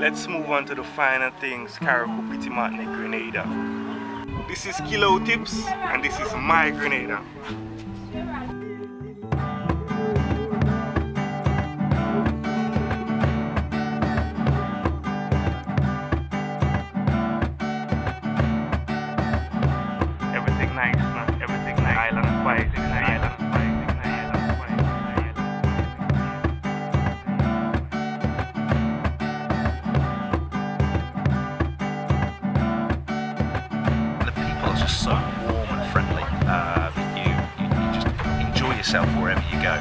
Let's move on to the final things. Carriacou, Petit Martinique, Grenada. This is Kilo Tips, and this is my Grenada. Everything nice, man. Everything nice. Island spice, island spice, island spice. The people are just so warm and friendly. You just enjoy yourself wherever you go.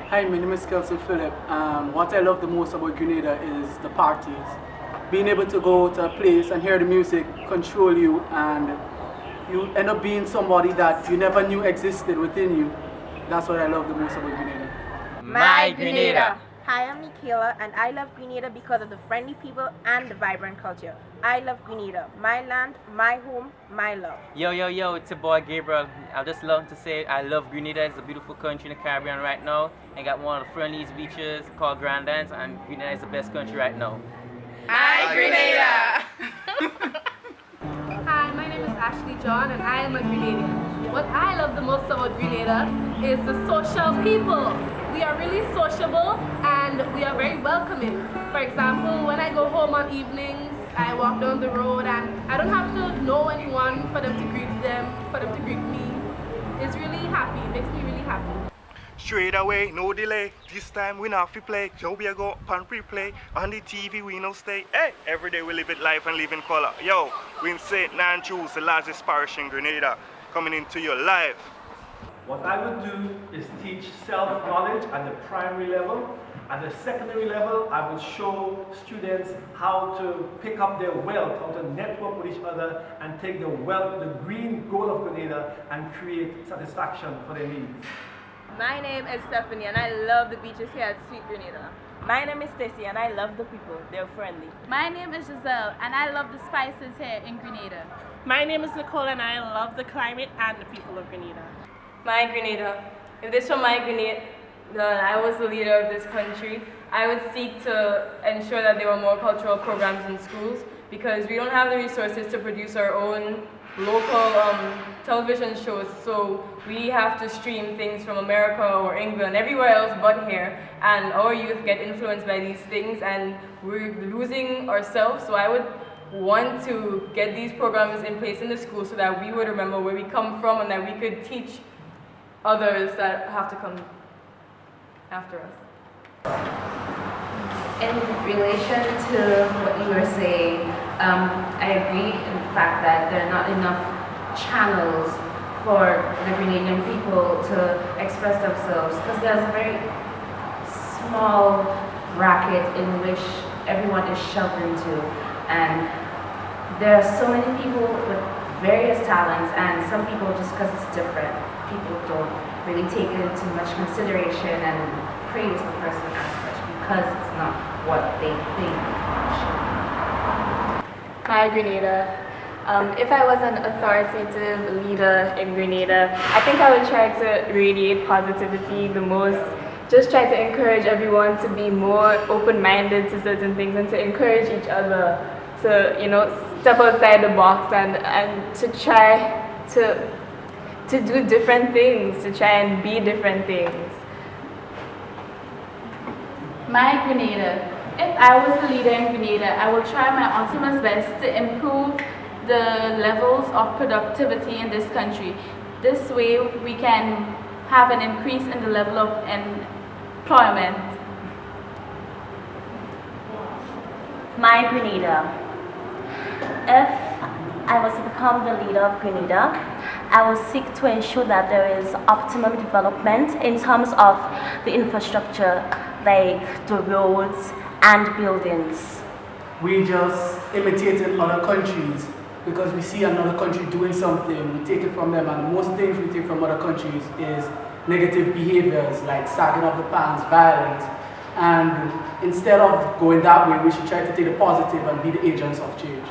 Hi, my name is Kelson Phillip. What I love the most about Grenada is the parties. Being able to go to a place and hear the music control you, and you end up being somebody that you never knew existed within you. That's what I love the most about Grenada. My Grenada. Hi, I'm Michaela, and I love Grenada because of the friendly people and the vibrant culture. I love Grenada, my land, my home, my love. Yo, it's your boy Gabriel. I just love to say I love Grenada. It's a beautiful country in the Caribbean right now. And got one of the friendliest beaches called Grenadines, and Grenada is the best country right now. My Grenada! Hi, my name is Ashley John and I am a Grenadian. What I love the most about Grenada is the social people. We are really sociable and we are very welcoming. For example, when I go home on evenings, I walk down the road and I don't have to know anyone for them to greet me. It's really happy, it makes me really happy. Straight away, no delay. This time we not fi play. So we go pan pre-play. On the TV we no stay. Hey, every day we live it life and live in color. Yo, we in St. Nanju's, the largest parish in Grenada, coming into your life. What I would do is teach self-knowledge at the primary level. At the secondary level, I will show students how to pick up their wealth, how to network with each other and take the wealth, the green gold of Grenada, and create satisfaction for their needs. My name is Stephanie, and I love the beaches here at Sweet Grenada. My name is Stacy, and I love the people. They're friendly. My name is Giselle and I love the spices here in Grenada. My name is Nicole and I love the climate and the people of Grenada. My Grenada. If this were my Grenada, and I was the leader of this country, I would seek to ensure that there were more cultural programs in schools because we don't have the resources to produce our own local television shows, so we have to stream things from America or England, everywhere else but here, and our youth get influenced by these things and we're losing ourselves. So I would want to get these programs in place in the school so that we would remember where we come from and that we could teach others that have to come after us. In relation to what you were saying, I agree in the fact that there are not enough channels for the Grenadian people to express themselves because there's a very small bracket in which everyone is shoved into, and there are so many people with various talents, and some people, just because it's different, people don't really take it into much consideration and praise the person as much because it's not what they think. My Grenada. If I was an authoritative leader in Grenada, I think I would try to radiate positivity the most. Just try to encourage everyone to be more open-minded to certain things and to encourage each other to, step outside the box and to try to do different things, to try and be different things. My Grenada. If I was the leader in Grenada, I will try my utmost best to improve the levels of productivity in this country. This way we can have an increase in the level of employment. My Grenada. If I was to become the leader of Grenada, I will seek to ensure that there is optimum development in terms of the infrastructure, like the roads and buildings. We just imitated other countries because we see another country doing something, we take it from them, and most things we take from other countries is negative behaviors like sagging of the pants, violence. And instead of going that way, we should try to take the positive and be the agents of change.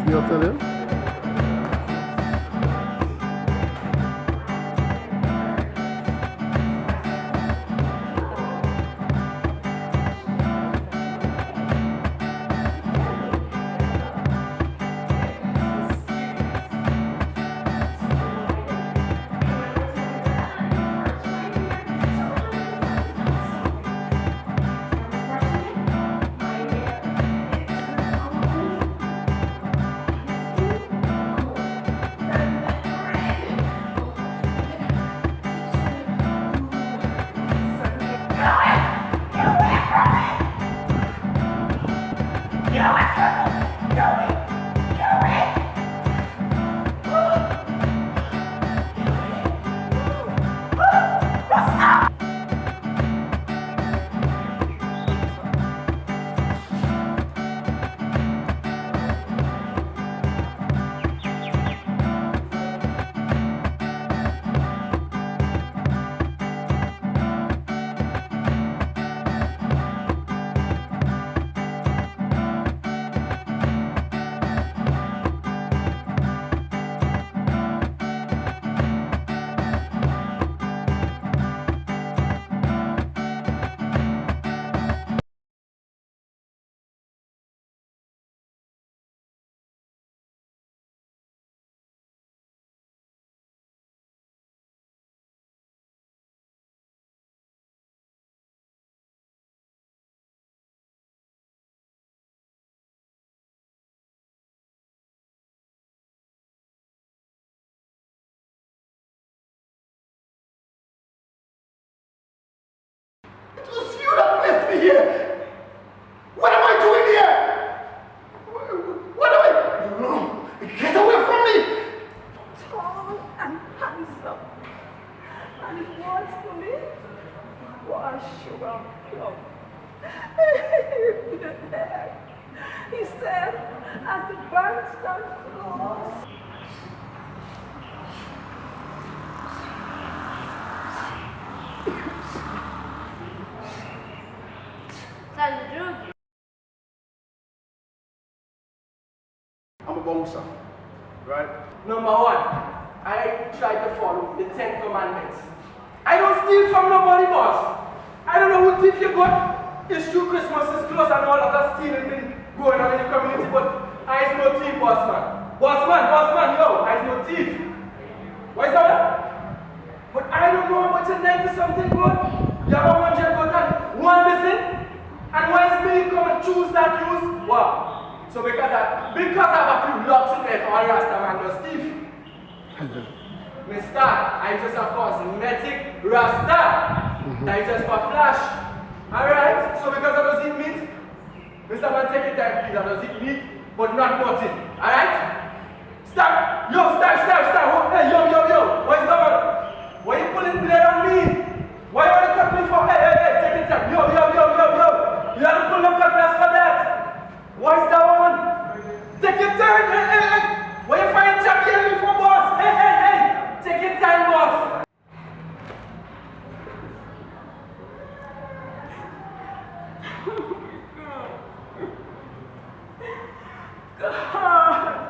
You'll tell him? Here. What am I doing here? What am I? No, get away from me! Tall and handsome, and he wants to me. What a sugar plum. He said, as the bank stands close. I'm a bouncer, right? Number one, I try to follow the 10 commandments. I don't steal from nobody, boss. I don't know who thief you got. It's true Christmas is close and all of that stealing been going on in the community, but I is no thief, boss man. Boss man, yo, I is no thief. What is that? But I don't know about your 90-something good. You have a 100 good and one missing. And why is me come and choose that use? Wow. So because I have a few locks in there, all Rasta man was thief. Mister, I just a cosmetic Rasta. That is just for flash. Alright? So because I don't eat meat, Mr. Man, take your time, please. I don't eat meat, but not mutton. Alright? Stop! Yo, stop! Hey, yo! What is that one? Why you pulling blade on me? Why you want to cut me for? Hey, take your time. Yo! You have to pull up cutlass for that. Why is that one? Take your time. Hey. Where you find champion before boss? Hey. Take your time, boss. God.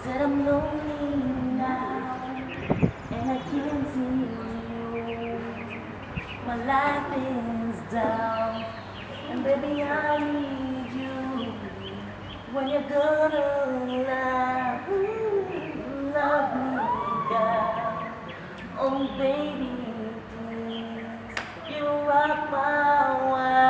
Said I'm lonely now, and I can't see you. My life is down, and baby I need you. When you're gonna love me, girl. Oh baby, please, you rock my world.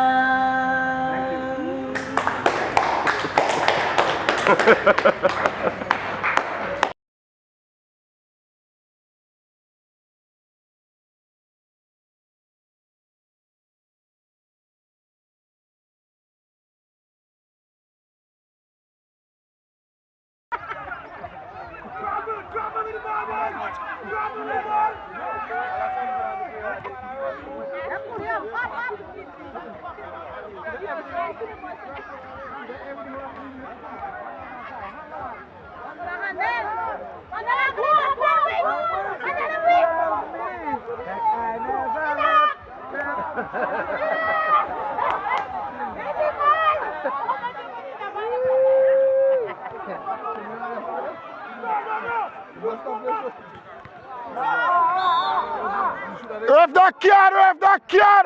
Ref that car, ref that car!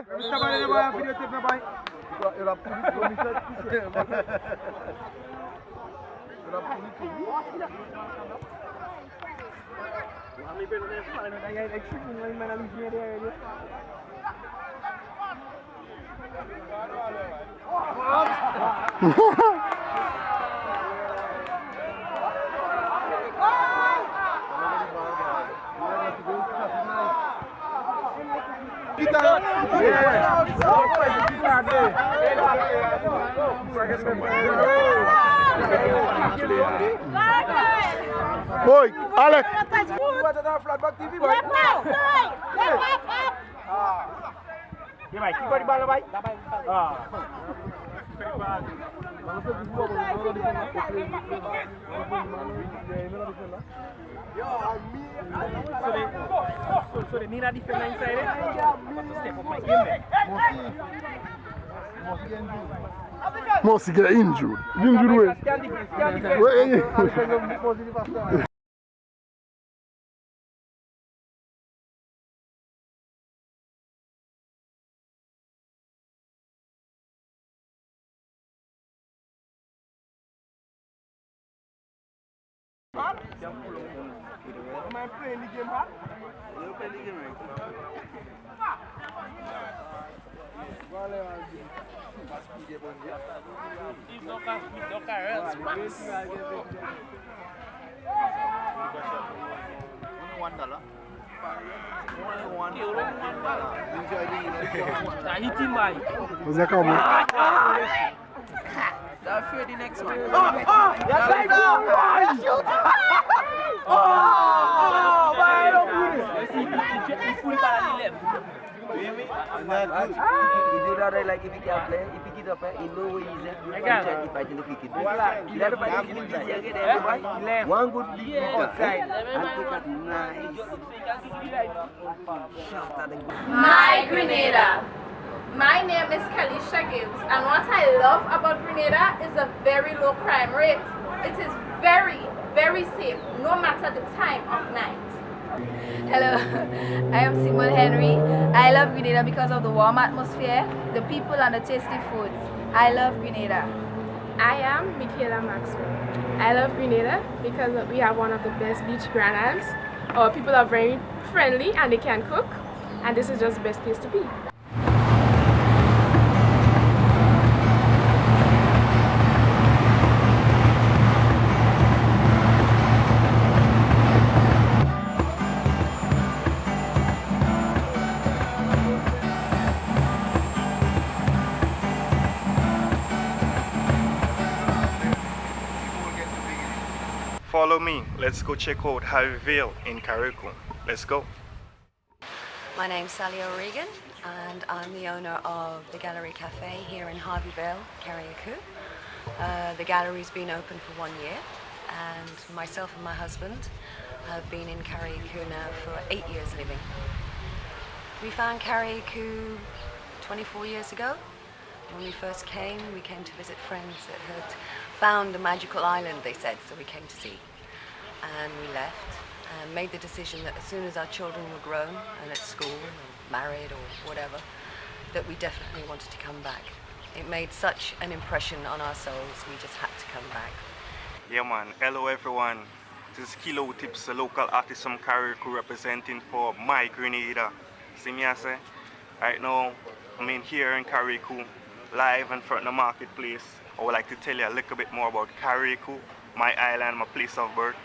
Boy, Alex. So the Nina defender inside it, step up my game Must get injured. Injured way. Am I playing the game hard? You play the game right? What's that called? That's for the next one. You do that like if you can play, if you get up, you know where he's at. You can if I can look at it. One good lead outside and take a nice shot at the goal. My Grenada. My name is Kalisha Gibbs, and what I love about Grenada is a very low crime rate. It is very, very safe, no matter the time of night. Hello, I am Simone Henry. I love Grenada because of the warm atmosphere, the people and the tasty foods. I love Grenada. I am Michaela Maxwell. I love Grenada because we have one of the best beach Grenadines. Our people are very friendly and they can cook, and this is just the best place to be. Follow me, let's go check out Harveyville in Carriacou. Let's go. My name's Sally O'Regan and I'm the owner of the Gallery Cafe here in Harveyville, Carriacou. The gallery's been open for 1 year and myself and my husband have been in Carriacou now for 8 years living. We found Carriacou 24 years ago. When we first came, we came to visit friends that had found a magical island, they said, so we came to see. and we left and made the decision that as soon as our children were grown and at school or married or whatever, that we definitely wanted to come back. It made such an impression on our souls, we just had to come back. Yeah man, hello everyone. This is Kilo Tips, a local artist from Carriacou representing for my Grenada. See me I say? Right now, I'm in here in Carriacou, live in front of the marketplace. I would like to tell you a little bit more about Carriacou, my island, my place of birth.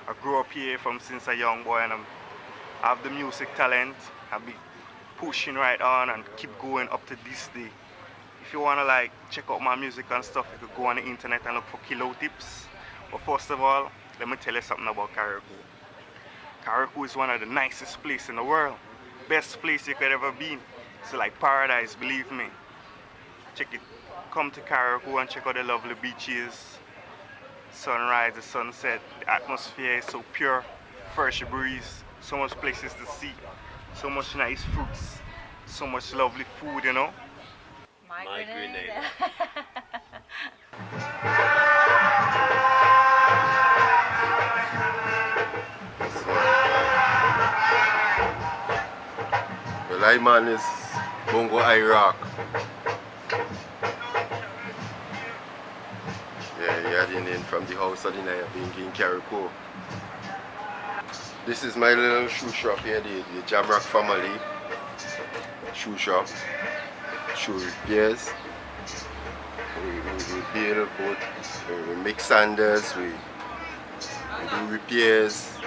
I grew up here from since a young boy and I have the music talent. I've been pushing right on and keep going up to this day. If you want to like check out my music and stuff, you could go on the internet and look for Kilo Tips. But first of all, let me tell you something about Carriacou. Carriacou is one of the nicest places in the world. Best place you could ever be. It's like paradise, believe me. Check it. Come to Carriacou and check out the lovely beaches. Sunrise, the sunset, the atmosphere is so pure, fresh breeze, so much places to see, so much nice fruits, so much lovely food, you know. My Grenada. Well, I man is Bongo Iraq. Yeah, he had the name from the house of the night being in Carriacou. This is my little shoe shop here, the Jamrock family shoe shop. Shoe repairs. We build both, we make sandals, we do repairs.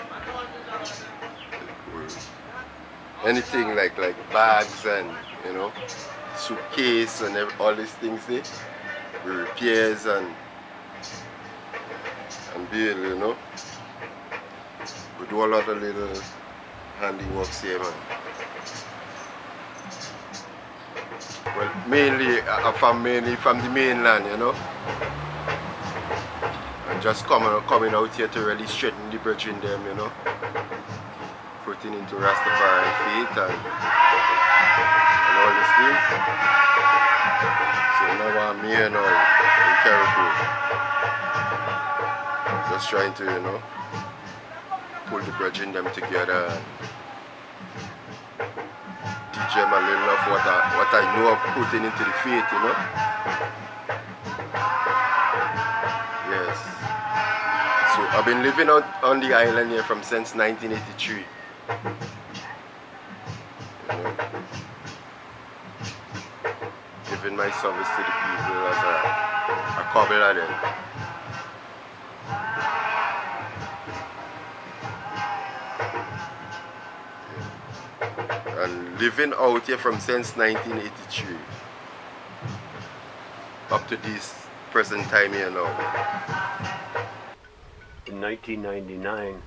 Anything like bags and suitcase and all these things there. We repairs and build, We do a lot of little handiworks here, man. Well, mainly from the mainland, And just coming out here to really straighten the bridge in them, Putting into Rastafari feet and all these things. So now I'm here now in Carriacou. Just trying to, pull the bridge in them together and teach them a little of what I know of putting into the faith, Yes. So I've been living out on the island here since 1983. Giving my service to the people as a couple of them. And living out here since 1983 up to this present time here now. In 1999,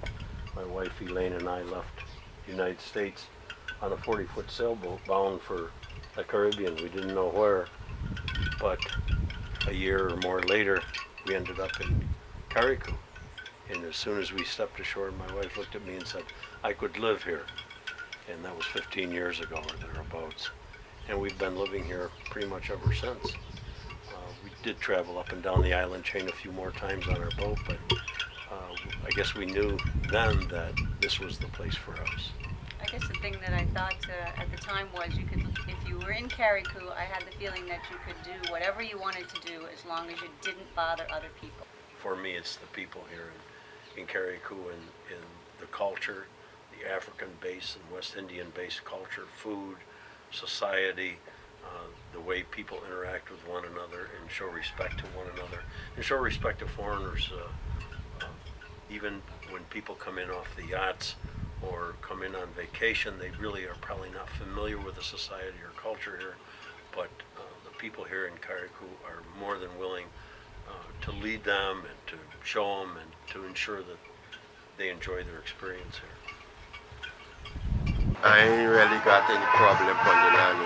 my wife Elaine and I left the United States on a 40-foot sailboat bound for the Caribbean. We didn't know where, but a year or more later, we ended up in Carriacou. And as soon as we stepped ashore, my wife looked at me and said, I could live here. And that was 15 years ago or thereabouts. And we've been living here pretty much ever since. We did travel up and down the island chain a few more times on our boat, but I guess we knew then that this was the place for us. I guess the thing that I thought at the time was if you were in Carriacou, I had the feeling that you could do whatever you wanted to do as long as you didn't bother other people. For me, it's the people here in Carriacou and in the culture, the African-based and West Indian-based culture, food, society, the way people interact with one another and show respect to one another and show respect to foreigners. Even when people come in off the yachts or come in on vacation, they really are probably not familiar with the society or culture here, but the people here in Carriacou are more than willing to lead them and to show them and to ensure that they enjoy their experience here. I ain't really got any problem on the land,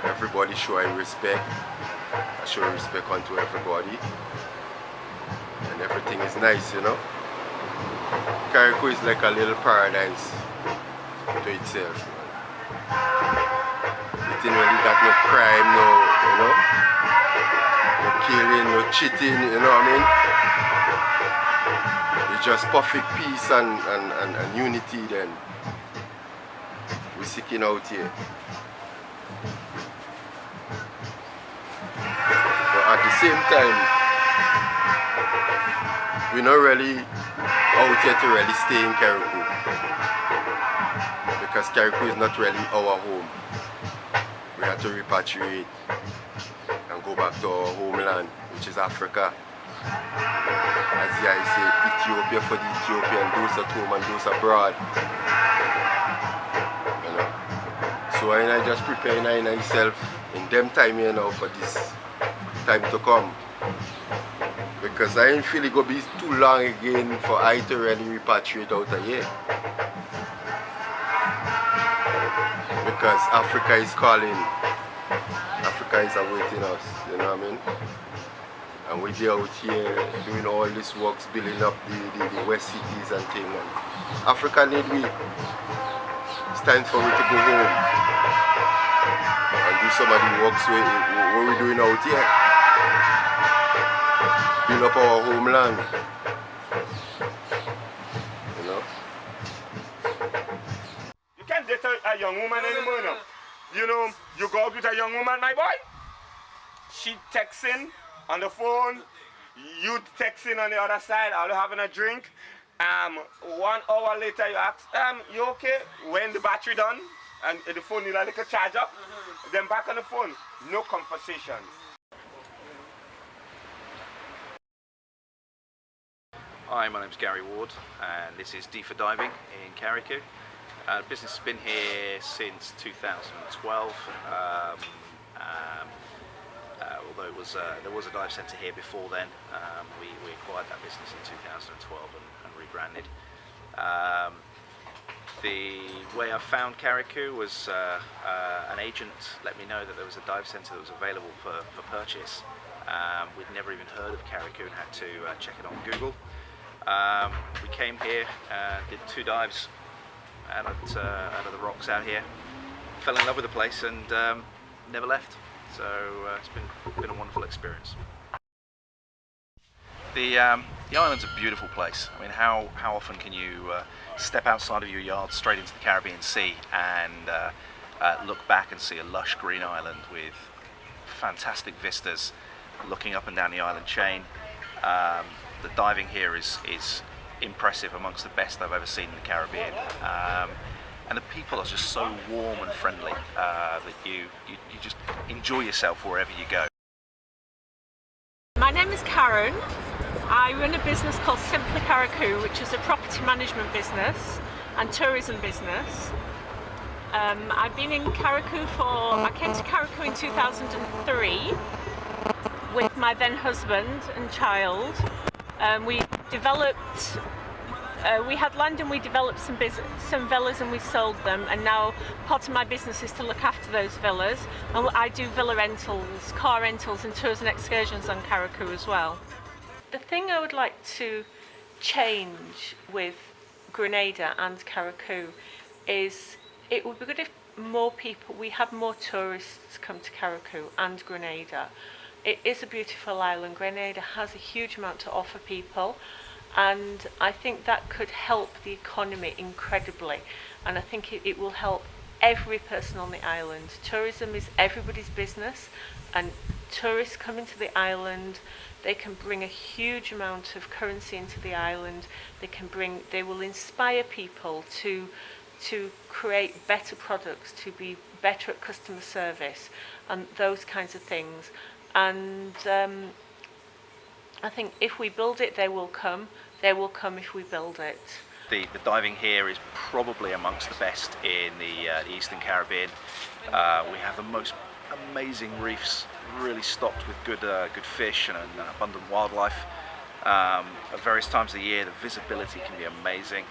Everybody showing respect. I show respect unto everybody. And everything is nice, Carriacou is like a little paradise to itself. It ain't really got no crime, no killing, no cheating, you know what I mean? just perfect peace and unity, then we're seeking out here. But at the same time, we're not really out here to really stay in Carriacou, because Carriacou is not really our home. We have to repatriate and go back to our homeland, which is Africa. As I say, Ethiopia for the Ethiopian, those at home and those abroad. You know? So I just prepare myself in them time here now for this time to come. Because I ain't feel it gonna be too long again for I to really repatriate out of here. Because Africa is calling. Africa is awaiting us, you know what I mean? And we be out here doing all these works, building up the West cities and things. And Africa need we. It's time for we to go home and do some of the works what we're doing out here. Build up our homeland. You know? You can't date a young woman anymore, no. You know, you go out with a young woman, my boy. She texting on the phone, you texting on the other side, are you having a drink? 1 hour later you ask, you okay? When the battery done? And the phone need a little charge up. Then back on the phone, no conversation. Hi, my name's Gary Ward, and this is D for Diving in Carriacou. The business has been here since 2012. Although there was a dive centre here before then, we acquired that business in 2012 and rebranded. The way I found Carriacou was an agent let me know that there was a dive centre that was available for purchase. We'd never even heard of Carriacou and had to check it on Google. We came here, did 2 dives out of the rocks out here, fell in love with the place and never left. So it's been a wonderful experience. The island's a beautiful place. I mean, how often can you step outside of your yard straight into the Caribbean Sea and look back and see a lush green island with fantastic vistas looking up and down the island chain. The diving here is impressive, amongst the best I've ever seen in the Caribbean. And the people are just so warm and friendly that you just enjoy yourself wherever you go. My name is Karen. I run a business called Simply Carriacou, which is a property management business and tourism business. I've been in Carriacou I came to Carriacou in 2003 with my then husband and child. We developed we had land and we developed some villas and we sold them, and now part of my business is to look after those villas, and I do villa rentals, car rentals and tours and excursions on Carriacou as well. The thing I would like to change with Grenada and Carriacou is it would be good if we had more tourists come to Carriacou and Grenada. It is a beautiful island. Grenada has a huge amount to offer people, and I think that could help the economy incredibly, and I think it will help every person on the island. Tourism is everybody's business, and tourists coming to the island, they can bring a huge amount of currency into the island. They will inspire people to create better products, to be better at customer service and those kinds of things. And I think if we build it, they will come. They will come if we build it. The diving here is probably amongst the best in the Eastern Caribbean. We have the most amazing reefs, really stocked with good fish and abundant wildlife. At various times of the year, the visibility can be amazing,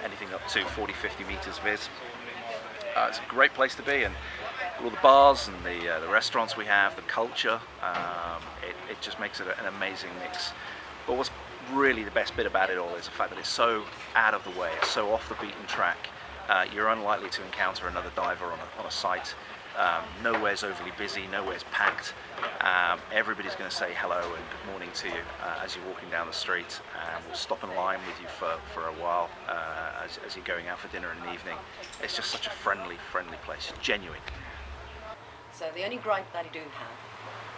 anything up to 40-50 meters viz. It's a great place to be, and all the bars and the restaurants we have, the culture, it just makes it an amazing mix. But what's really the best bit about it all is the fact that it's so out of the way, it's so off the beaten track. You're unlikely to encounter another diver on a site Nowhere's overly busy, nowhere's packed. Everybody's going to say hello and good morning to you as you're walking down the street, and we'll stop in line with you for a while as you're going out for dinner in the evening. It's just such a friendly place, genuine. So the only gripe that I do have,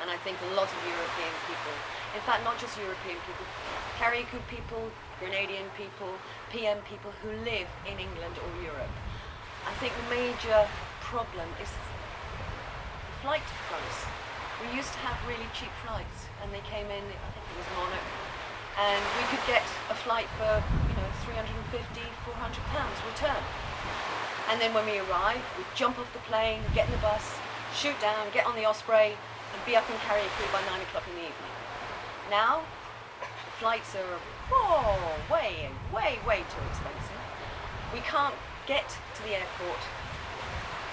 and I think a lot of European people, in fact not just European people, Carriacou people, Grenadian people, PM people who live in England or Europe, I think the major problem is the flight price. We used to have really cheap flights, and they came in, I think it was Monarch, and we could get a flight for, you know, £350, £400 return. And then when we arrived, we'd jump off the plane, get in the bus, shoot down, get on the Osprey, and be up in Carriacou by 9 o'clock in the evening. Now, the flights are way too expensive. We can't get to the airport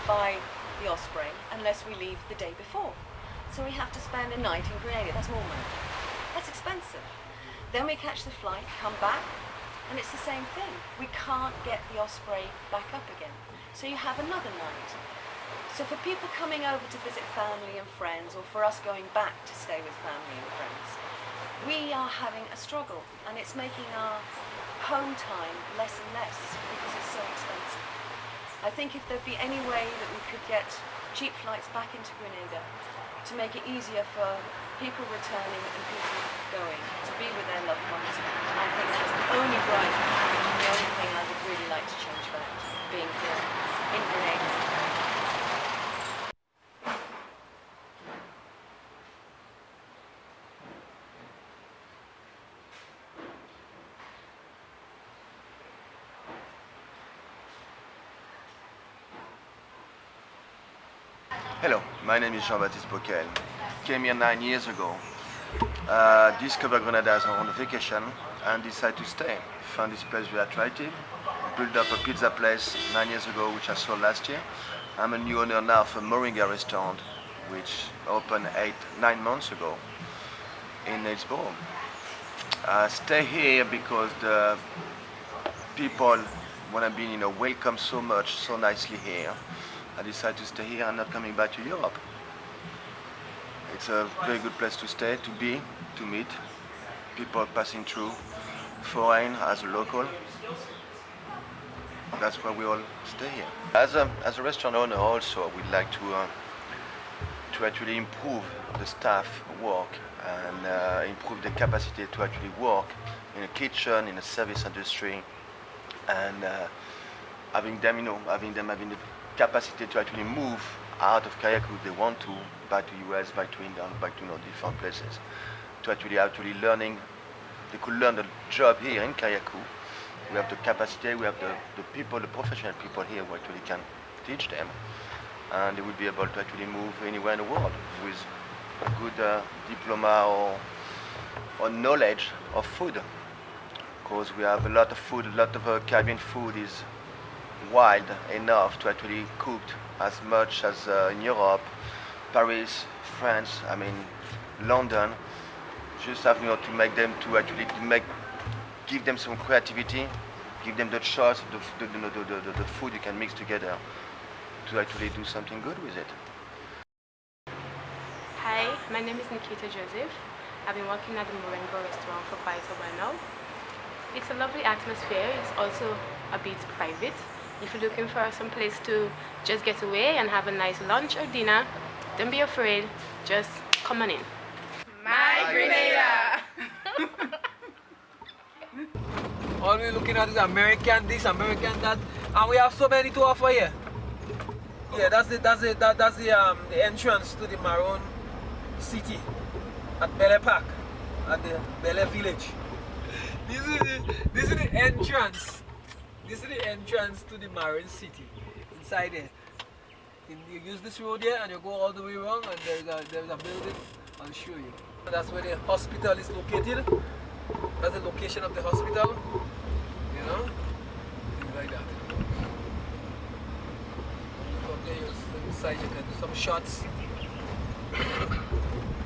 by the Osprey unless we leave the day before. So we have to spend a night in Grenada. That's more money. That's expensive. Then we catch the flight, come back, and it's the same thing. We can't get the Osprey back up again. So you have another night. So for people coming over to visit family and friends, or for us going back to stay with family and friends, we are having a struggle, and it's making our home time less and less because it's so expensive. I think if there'd be any way that we could get cheap flights back into Grenada to make it easier for people returning and people going to be with their loved ones, I think that's the only gripe and the only thing I would really like to change about being here in Grenada. Hello, my name is Jean-Baptiste Boquel. Came here 9 years ago. Discovered Grenada on vacation and decided to stay. Found this place very attractive. Built up a pizza place 9 years ago, which I sold last year. I'm a new owner now of a Moringa restaurant, which opened 9 months ago in Hillsborough. I stay here because the people want to be, welcome so much, so nicely here. I decided to stay here and not coming back to Europe. It's a very good place to stay, to be, to meet people passing through, foreign as a local. That's why we all stay here. As a restaurant owner also, we'd like to actually improve the staff work and improve the capacity to actually work in a kitchen, in a service industry, and having them having the capacity to actually move out of Carriacou if they want to, back to US, back to England, back to different places. To actually learning, they could learn the job here in Carriacou. We have the capacity, we have the people, the professional people here who actually can teach them, and they will be able to actually move anywhere in the world with a good diploma or knowledge of food. Because we have a lot of food, a lot of Caribbean food is wild enough to actually cook as much as in Europe, Paris, France, London. Just have to make them give them some creativity, give them the choice of the food you can mix together to actually do something good with it. Hi, my name is Nikita Joseph. I've been working at the Moringa restaurant for quite a while now. It's a lovely atmosphere. It's also a bit private. If you're looking for some place to just get away and have a nice lunch or dinner, don't be afraid, just come on in. My Grenada! All we're looking at is American this, American that, and we have so many to offer here. Yeah, that's the entrance to the Maroon City at Belle Park, at the Belle Village. This is the entrance. This is the entrance to the Maroon City. Inside there, you use this road here and you go all the way around, and there's a building. I'll show you. That's where the hospital is located. That's the location of the hospital. Things like that. From there, inside you can do some shots.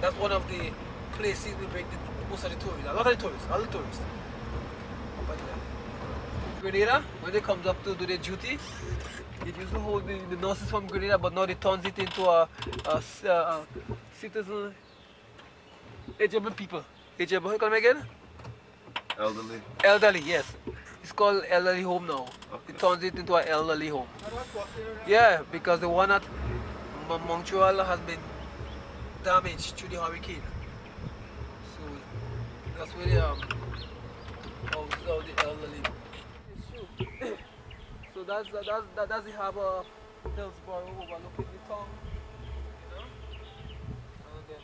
That's one of the places we bring most of the tourists. A lot of the tourists, all the tourists. Grenada, when they comes up to do their duty, It used to hold the nurses from Grenada, but now they turns it into a citizen, agable people. Agable, how you call them again? Elderly. Elderly, yes. It's called elderly home now. It turns it into an elderly home. Yeah, because the one at Montreal has been damaged through the hurricane. So that's where the houses of the elderly. So that's the harbour of Hillsborough overlooking the town. You know? And then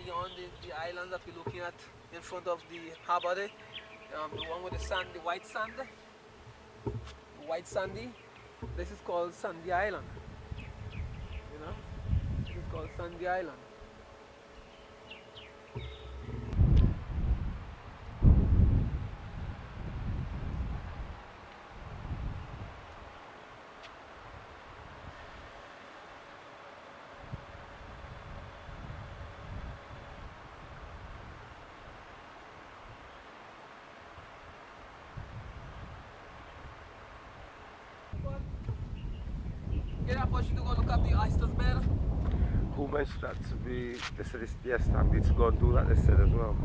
beyond the islands that we're looking at in front of the harbour there, the one with the sand, the white sand, the white sandy, this is called Sandy Island. You know? This is called Sandy Island. Get up, want you to go look at the oysters bed? Who mentioned that to me? They said it's, yes, I need to go and do that, they said as well.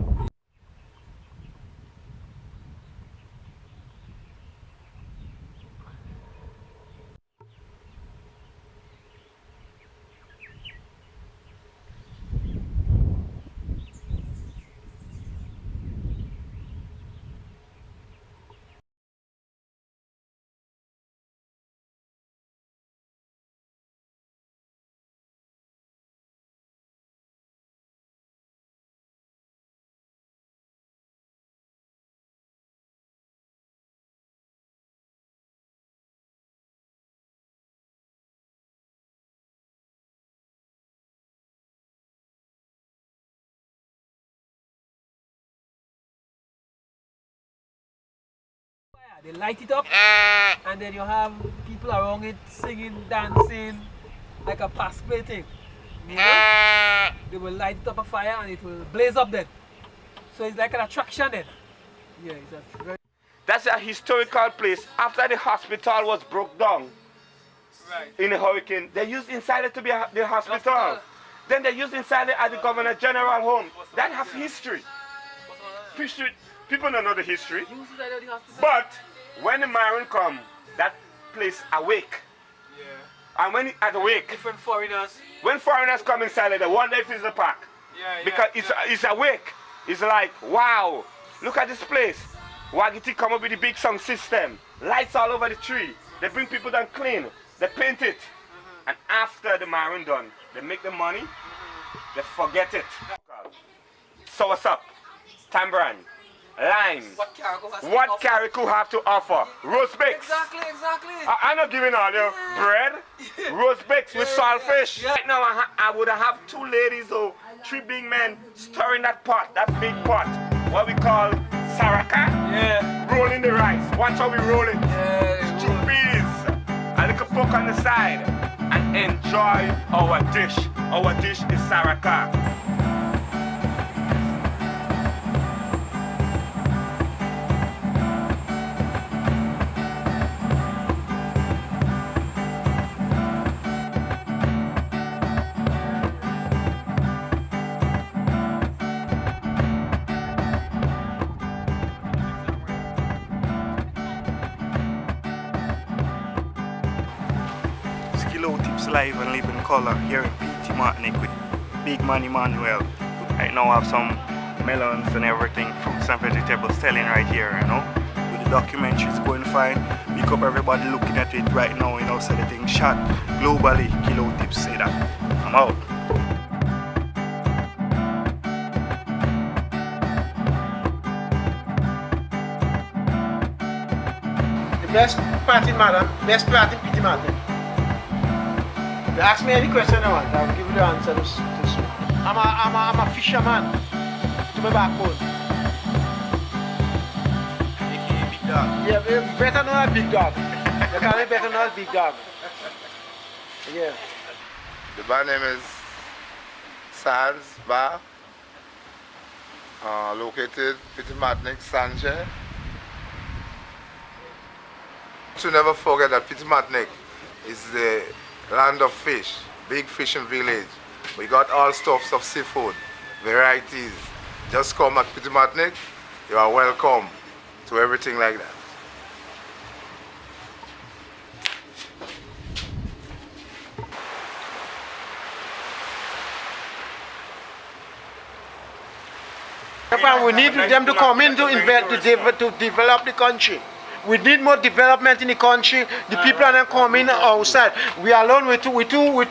They light it up and then you have people around it singing, dancing, like a pass play thing. You know? They will light it up a fire and it will blaze up then. So it's like an attraction then. Yeah, it's a very... That's a historical place. After the hospital was broke down in the hurricane, they used inside it to be the hospital. Then they used inside it at the Governor General home. That has history. People don't know the history. But when the Maroon come, that place awake. Yeah. And when it awake, different foreigners. When foreigners come inside it, they wonder if it's a park. Yeah, because it's awake. It's like, wow, look at this place. Wagiti come up with the big sound system. Lights all over the tree. They bring people down clean. They paint it. And after the Maroon done, they make the money. They forget it. So what's up? Tambourine. Lime. What Carriacou have to offer? Roast bakes. Exactly. I'm not giving all you bread. Roast bakes with saltfish. Right now I would have two ladies or three big men stirring that pot, that big pot. What we call saraka. Yeah. Rolling the rice. Watch how we roll it. Yeah. Chickpeas. A little pork on the side. And enjoy our dish. Our dish is saraka. Tips live and live in color here in P.T. Martinique with Big Man Emmanuel. Right now I have some melons and everything, fruits and vegetables selling right here, you know. With the documentaries going fine. Pick up everybody looking at it right now, you know, so the thing shot globally. Kilo Tips say that. I'm out. The best part in Madam, best part in P.T. Martinique. You ask me any question I want, I'll give you the answer to this one. I'm a fisherman to my backbone. AKA Big Dog. Yeah, you better know a big dog. You can't better know a big dog. Yeah. The bar name is Sal's Bar. Located P.T. Martinique, Sanchez. To never forget that P.T. Martinique is the land of fish, big fishing village. We got all stuffs of seafood, varieties. Just come at Petit Martinique, you are welcome to everything like that. We need them to come in to invest, to develop the country. We need more development in the country. The people are not coming outside. We alone. We too local. We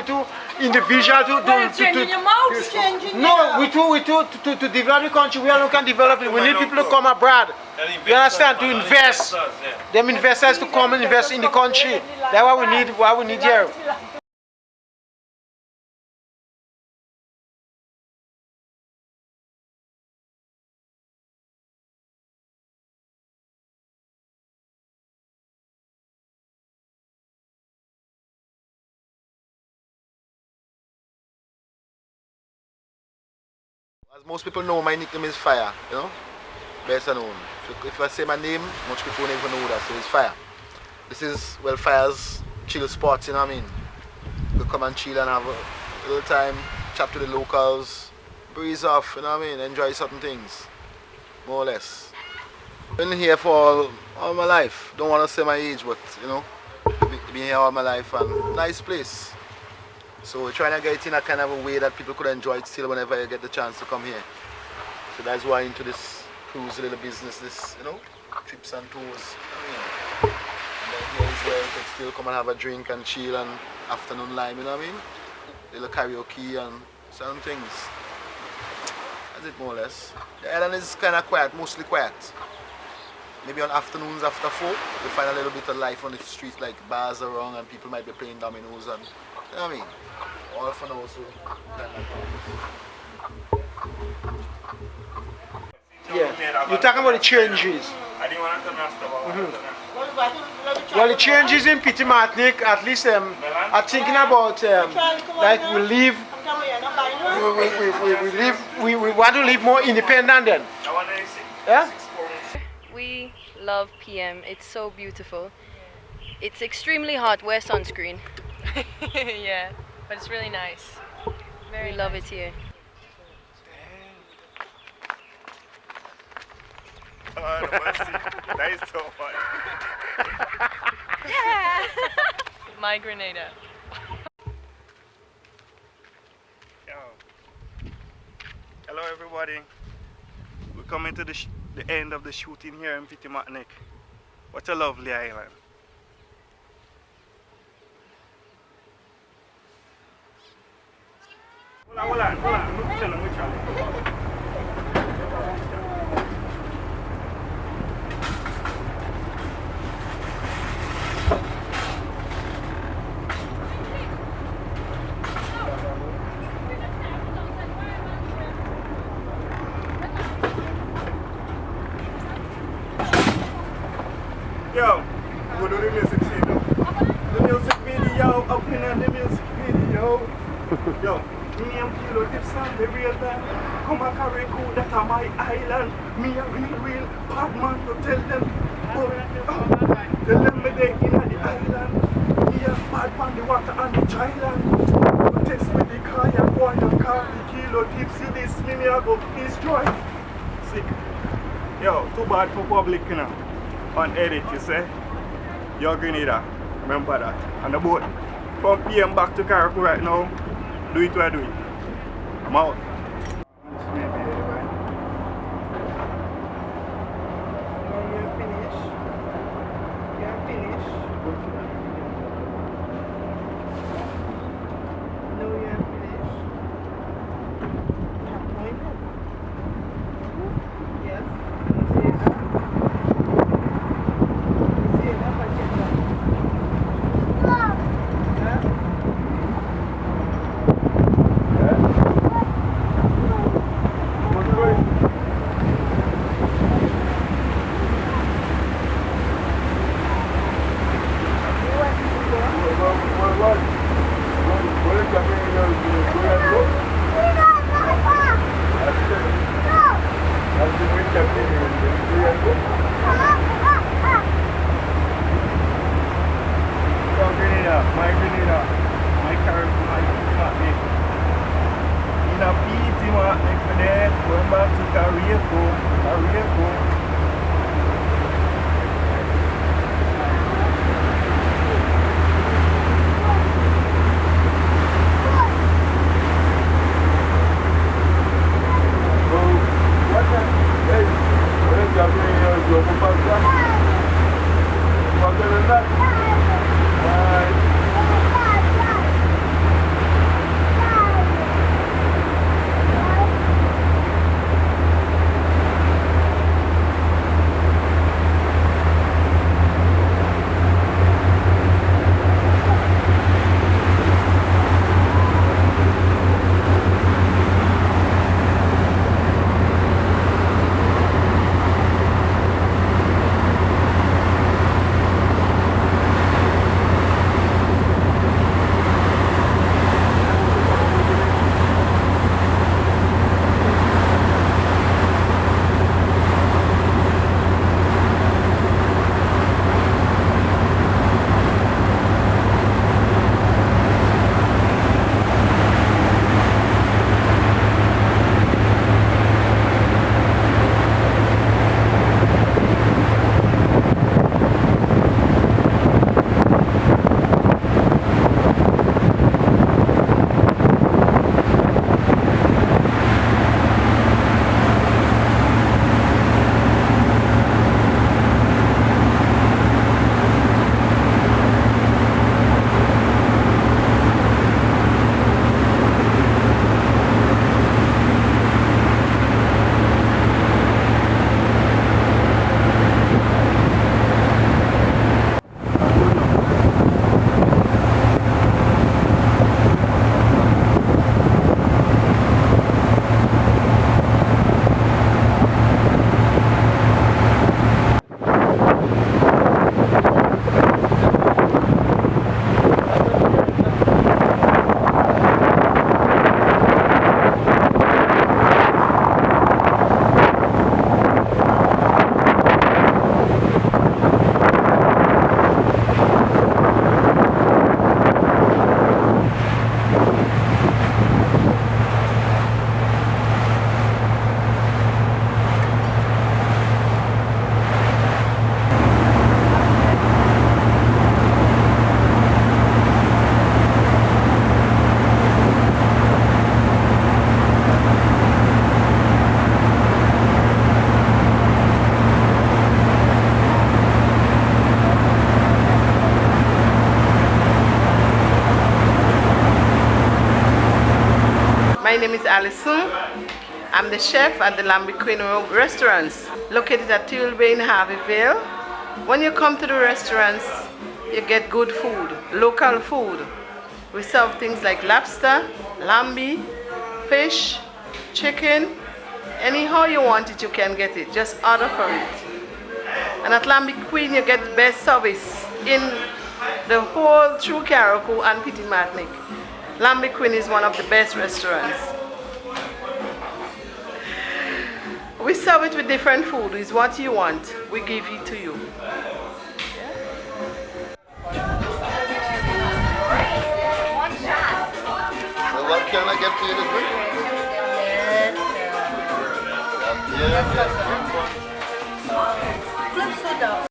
too individual. To develop the country. We alone can develop it. We need people to come abroad. You understand? To invest. Them investors to come and invest in the country. That's what we need. What we need here. As most people know, my nickname is Fire, you know, best known. If I say my name, much people don't even know that, so it's Fire. This is, well, Fire's chill spots, you know what I mean? We come and chill and have a little time, chat to the locals, breeze off, you know what I mean? Enjoy certain things, more or less. Been here for all my life. Don't want to say my age, but, you know, been here all my life and nice place. So we're trying to get it in a kind of a way that people could enjoy it still whenever you get the chance to come here. So that's why into this cruise little business, this, you know, trips and tours. I mean, and then here is where you can still come and have a drink and chill and afternoon lime, you know what I mean? Little karaoke and certain things. That's it more or less. The island is kind of quiet, mostly quiet. Maybe on afternoons after 4, you find a little bit of life on the streets, like bars around and people might be playing dominoes and, you know what I mean? All for now, so yeah, you're talking about the changes. I didn't want to ask about Well, the changes in Petit Martinique, at least are thinking about like we want to live more independent then. Yeah? We love PM. It's so beautiful. It's extremely hot. Wear sunscreen. Yeah, but it's really nice. We love it here. Oh, no mercy. That is so funny. Yeah! My Grenada. Hello everybody. We're coming to the end of the shooting here in Petit Martinique. What a lovely island. Hold on. Yo, go do the music video. The music video, up in the music video. Yo, me and Kilo tips on the real time. Come a Carriacou, that are my island. Me a real bad man to tell them. Tell them me they in the island. Me a bad man, the water and the island. Test with the Carriacou and the car, the Kilo tips. See this, me a go destroy. Sick. Yo, too bad for public, you know. On edit, you say, you're Grenada, remember that. On the boat, from PM back to Carriacou right now, do it where I do it. I'm out. Going back to Carriacou, Carriacou. My name is Alison. I'm the chef at the Lambi Queen restaurants located at Tulle Bay in Harveyville. When you come to the restaurants, you get good food, local food. We serve things like lobster, lambi, fish, chicken. Anyhow you want it, you can get it. Just order for it. And at Lambi Queen, you get the best service in the whole through Carriacou and Petit Martinique. Lambi Queen is one of the best restaurants. We serve it with different food. It's what you want. We give it to you. So what can I get for you to drink? Club soda.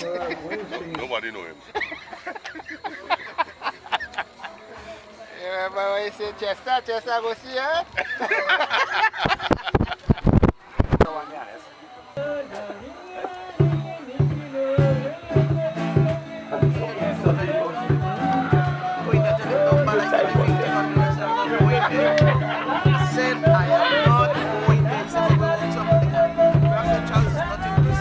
Nobody know him. You remember when you say Chester, go see her? Said I am not going there. He said we want something. Perhaps the chance is not in this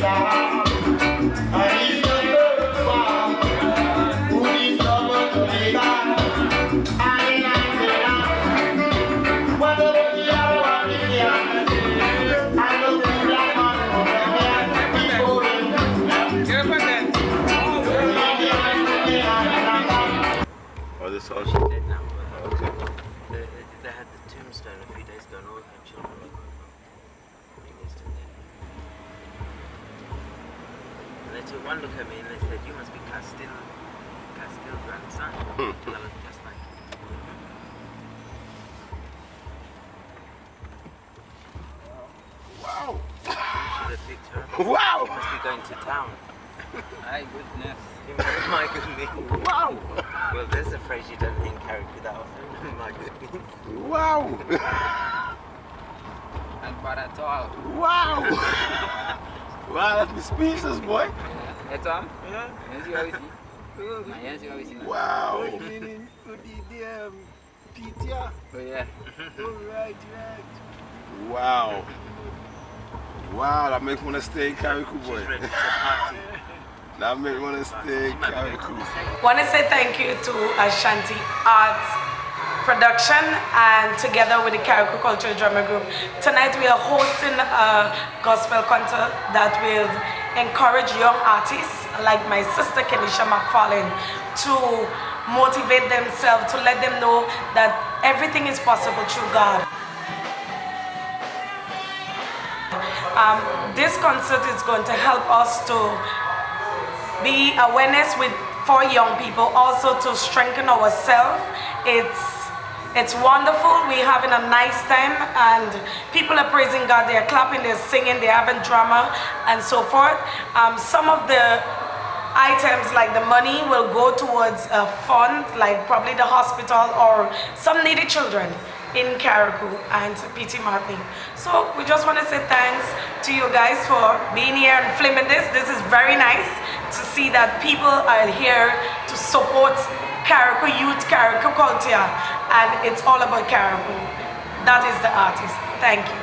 Oh, this all shit. Dead now, but Okay. they had the tombstone a few days ago and all her children were gone. I think they're still dead. And they took one look at me and they said, "You must be Castile grandson." And I was just like, Wow. You should have picked her up. Wow. You must be going to town. My goodness. My goodness. Wow. Well, there's a phrase you don't hear in Carriacou that often. My goodness. Wow. And but at all. Wow. Wow, that's me speechless, boy. That's all? Yeah. Yes, you always see. Yes, you always see. Wow. Oh, yeah. Right. Wow. Wow, that makes me want to stay in Carriacou, boy. That makes me want to stay in Carriacou. Want to say thank you to Ashanti Arts Production and together with the Carriacou Cultural Drama Group. Tonight we are hosting a gospel concert that will encourage young artists like my sister Kenisha McFarlane to motivate themselves, to let them know that everything is possible through God. This concert is going to help us to be awareness for young people, also to strengthen ourselves. It's wonderful. We're having a nice time and people are praising God. They're clapping, they're singing, they're having drama and so forth. Some of the items like the money will go towards a fund like probably the hospital or some needy children in Carriacou and PT Martin. So we just want to say thanks to you guys for being here and filming this. This is very nice to see that people are here to support Carriacou youth, Carriacou culture, and it's all about Carriacou. That is the artist. Thank you.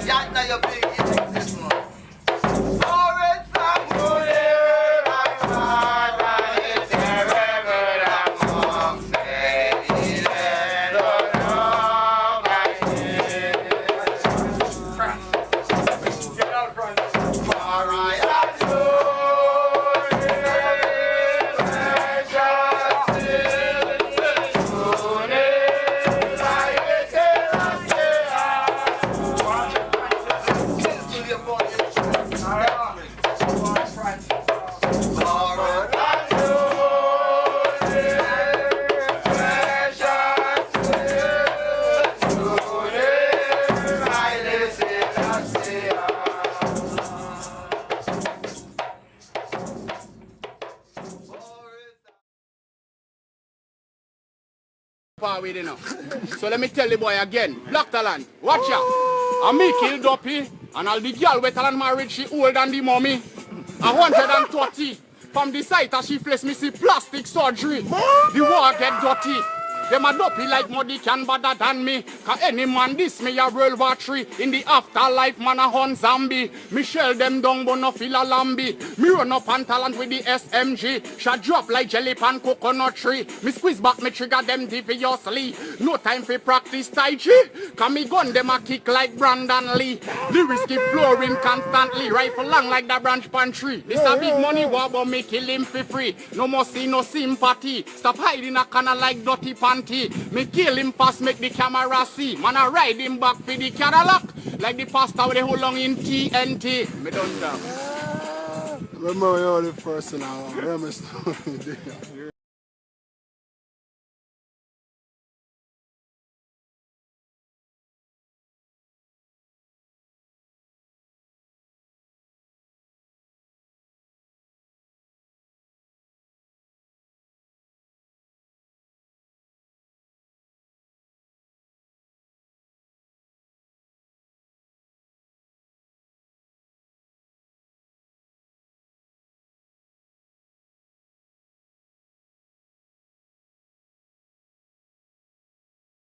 Yeah, now you're big, you take this one. with, you know. So let me tell the boy again, Black Talent, watch out. And me kill Duppy, and all the girl with talent married, she older than the mommy. 130. From the site as she flex me see plastic surgery. The war get dirty. Them a dopey like muddy can better than me. Cause any man this me a World War III. In the afterlife man a hunt zombie. Me shell them down but no feel a lambi. Me run up on talent with the SMG. Shot drop like jelly pan coconut tree. Me squeeze back me trigger them deviously. No time for practice Tai Chi. Cause me gun them a kick like Brandon Lee. Lyrics keep flowing constantly. Rifle long like the branch pan tree. This a big money war but me kill him for free. No more see no sympathy. Stop hiding a corner like dirty pan. Me kill him fast, make the camera see. Man, I ride him back for the Cadillac. Like the pasta with the whole long in TNT. Me done that. Remember, you're the first in our